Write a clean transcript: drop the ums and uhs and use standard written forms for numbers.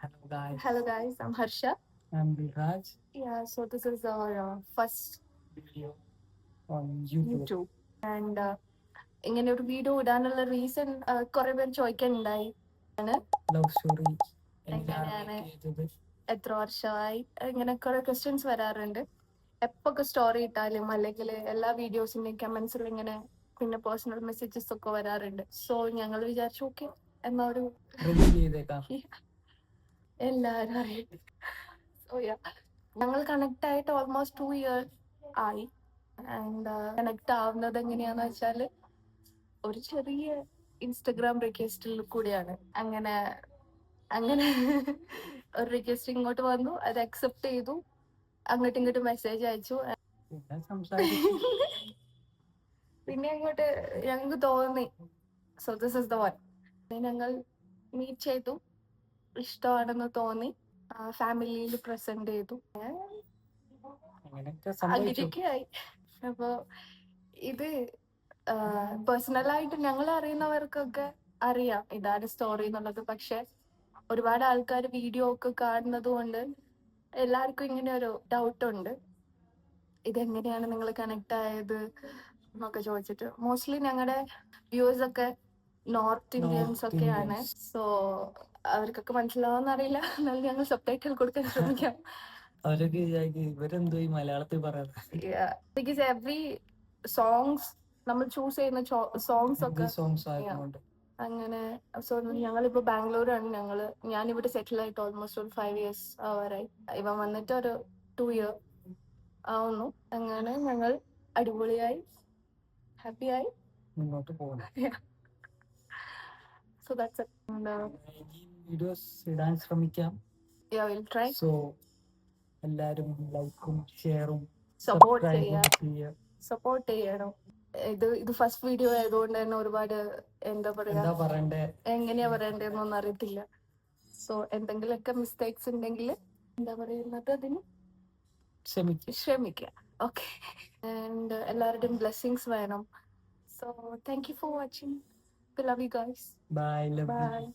Hello guys, I'm Harsha. I'm Viraj. Yeah, so this is our first Video on YouTube. YouTube. And ഇങ്ങനെ ഒരു video ഇടാനുള്ള reason കുറെ പേര് ചോദിക്കാനുണ്ടായി. Love story. എങ്ങനെയാണ് എത്ര വർഷമായി ഇങ്ങനെ കുറെ ക്വസ്റ്റ്യൻസ് വരാറുണ്ട്. എപ്പൊക്കെ സ്റ്റോറി ഇട്ടാലും അല്ലെങ്കിൽ എല്ലാ വീഡിയോസിന്റെയും കമന്റ്സിൽ ഇങ്ങനെ പിന്നെ പേഴ്സണൽ മെസ്സേജസ് ഒക്കെ വരാറുണ്ട്. സോ ഞങ്ങൾ വിചാരിച്ചു ഓക്കെ എന്നാ ഒരു റിവീൽ ചെയ്തേക്കാം. എല്ലാവരും അറിയും. സോ യാ ഞങ്ങൾ കണക്ട് ആയിട്ട് ഓൾമോസ്റ്റ് 2 years ആയി. ആൻഡ് കണക്ട് ആവുന്നത് എങ്ങനെയാന്ന് വെച്ചാല് ഒരു ചെറിയ ഇൻസ്റ്റഗ്രാം റിക്വസ്റ്റിൽ കൂടിയാണ്. അങ്ങനെ അങ്ങനെ ഒരു റിക്വസ്റ്റ് ഇങ്ങോട്ട് വന്നു, അത് അക്സെപ്റ്റ് ചെയ്തു, അങ്ങോട്ടും ഇങ്ങോട്ടും മെസ്സേജ് അയച്ചു. പിന്നെ സംസാരിച്ചു. പിന്നെ അങ്ങോട്ട് ഞങ്ങൾക്ക് തോന്നി so this is the one. ഞങ്ങൾ മീറ്റ് ചെയ്തു, ഇഷ്ടമാണെന്ന് തോന്നി, ഫാമിലിയിൽ പ്രസന്റ് ചെയ്തു, അങ്ങനെയൊക്കെയായി. അപ്പൊ ഇത് പേഴ്സണലായിട്ട് ഞങ്ങൾ അറിയുന്നവർക്കൊക്കെ അറിയാം ഇതാണ് സ്റ്റോറി എന്നുള്ളത്. പക്ഷെ ഒരുപാട് ആൾക്കാർ വീഡിയോ ഒക്കെ കാണുന്നത് കൊണ്ട് എല്ലാവർക്കും ഇങ്ങനെ ഒരു ഡൗട്ട് ഉണ്ട്, ഇതെങ്ങനെയാണ് നിങ്ങൾ കണക്ട് ആയത് എന്നൊക്കെ ചോദിച്ചിട്ട്. മോസ്റ്റ്ലി ഞങ്ങളുടെ വ്യൂവേഴ്സ് ഒക്കെ നോർത്ത് ഇന്ത്യൻസ് ഒക്കെയാണ്. സോ അവർക്കൊക്കെ മനസ്സിലാവുന്ന അറിയില്ല, എന്നാലും ഞങ്ങൾ സബ്ടൈറ്റിൽ കൊടുക്കാൻ ശ്രമിക്കാം. അവരൊക്കെ ഇവരെന്തോ ഈ മലയാളത്തിൽ പറയുന്നത്. ബിക്കോസ് എവറി സോങ്സ് നമ്മൾ ചൂസ് ചെയ്യുന്ന സോങ്സ് ഒക്കെ അങ്ങനെ. സോ ഞങ്ങളിപ്പോ ബാംഗ്ലൂരാണ്. ഞാനിവിടെ സെറ്റിൽ ആയിട്ട് ഓൾമോസ്റ്റ് ഒരു 5 years ആവാറായി. ഇവൻ വന്നിട്ട് ഒരു 2 year ആവുന്നു. അങ്ങനെ ഞങ്ങൾ അടിപൊളിയായി ഹാപ്പിയായി മുന്നോട്ട് പോകുന്നു. So that's it. വീഡിയോസ് ഇടാൻ ശ്രമിക്കാം. Yeah, we'll try. സോ എല്ലാരും ലൈക്കും ഷെയറും സപ്പോർട്ട് ചെയ്യണം. ഇത് ഫസ്റ്റ് വീഡിയോ ആയതുകൊണ്ട് തന്നെ ഒരുപാട് എന്താ എങ്ങനെയാ പറയണ്ടെന്നൊന്നും അറിയത്തില്ല. സോ എന്തെങ്കിലുമൊക്കെ മിസ്റ്റേക്സ് ഉണ്ടെങ്കിൽ എന്താ പറയുന്നത് അതിന് ക്ഷമിക്കുക. ഓക്കെ. ആൻഡ് എല്ലാവരുടെയും ബ്ലെസ്സിങ്സ് വേണം. So thank you for watching. We love you guys. Bye. Bye.